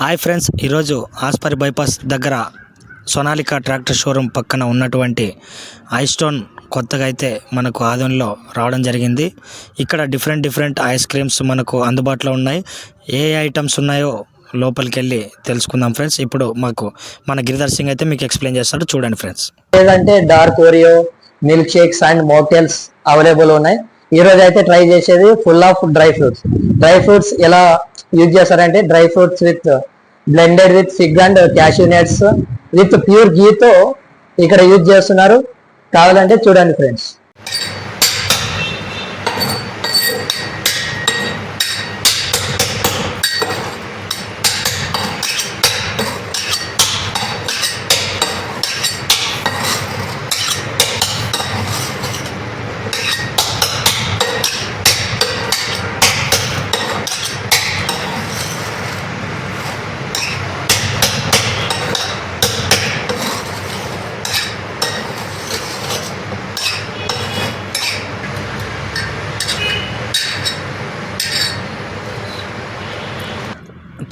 Hi friends, ఈరోజు Aspari bypass దగ్గర Sonalika tractor showroom పక్కన ఉన్నటువంటి ఐస్టోన్ కొత్తగా అయితే మనకు ఆదంలో రావడం జరిగింది. ఇక్కడ డిఫరెంట్ ఐస్ క్రీమ్స్ మనకు అందుబాటులో ఉన్నాయి. ఏ ఐటమ్స్ ఉన్నాయో లోపలికి వెళ్ళి తెలుసుకుందాం ఫ్రెండ్స్. ఇప్పుడు మన గిరిధర్ సింగ్ అయితే మీకు ఎక్స్ప్లెయిన్ చేస్తాడు, చూడండి ఫ్రెండ్స్. లేదంటే dark Oreo, milk shakes and mocktails available ఉన్నాయి. ఈ రోజు అయితే ట్రై చేసేది ఫుల్ ఆఫ్ డ్రై ఫ్రూట్స్ ఎలా యూజ్ చేస్తారంటే dry fruits with blended with fig and cashew nuts with pure ఘీతో ఇక్కడ యూజ్ చేస్తున్నారు. కావాలంటే చూడండి ఫ్రెండ్స్.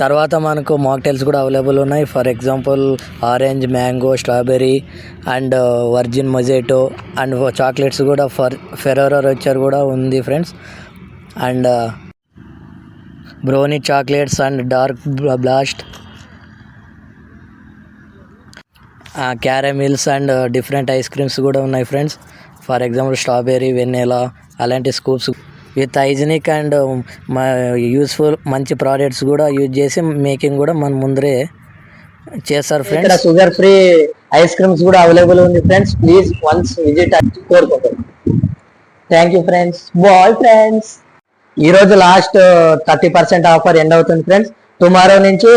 తర్వాత మనకు మాక్టైల్స్ కూడా అవైలబుల్ ఉన్నాయి. For example orange, mango, strawberry and virgin mojito and chocolates కూడా ఫెరోరో రోచర్ కూడా ఉంది friends. And brownie chocolates and dark blast, caramels and different ice creams కూడా ఉన్నాయి friends. For example strawberry, vanilla అలాంటి scoops with hygienic and useful మంచి products కూడా use చేసి making కూడా మన ముందరే చేస్తారు ఫ్రెండ్స్. ఇక్కడ షుగర్ ఫ్రీ ఐస్ క్రీమ్స్ కూడా అవైలబుల్ ఉంది ఫ్రెండ్స్. ప్లీజ్ వన్స్ విజిట్ కోరుకుంటున్నాను. Thank you friends. Bye friends. ఈ రోజు లాస్ట్ 30% ఆఫర్ ఎండ్ అవుతుంది ఫ్రెండ్స్. టుమారో నుంచి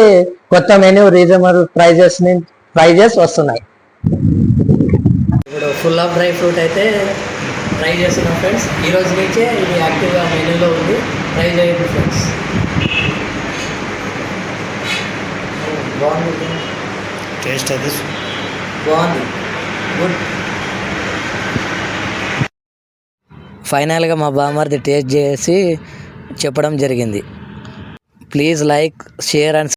కొత్త మెనూ రీజనబుల్ ప్రైజెస్ వస్తున్నాయి. ఇప్పుడు ఫుల్ ఆఫ్ డ్రై ఫ్రూట్ అయితే ట్రై చేస్తున్నాం ఫ్రెండ్స్. ఈ రోజు నుంచే ఇది యాక్టివ్గా మెనూలో ఉంది. ట్రై చేయండి ఫ్రెండ్స్. బాగుంది, టేస్ట్ అది బాగుంది, గుడ్. ఫైనల్గా మా బామ్మర్ది టేస్ట్ చేసి చెప్పడం జరిగింది. Please like, share and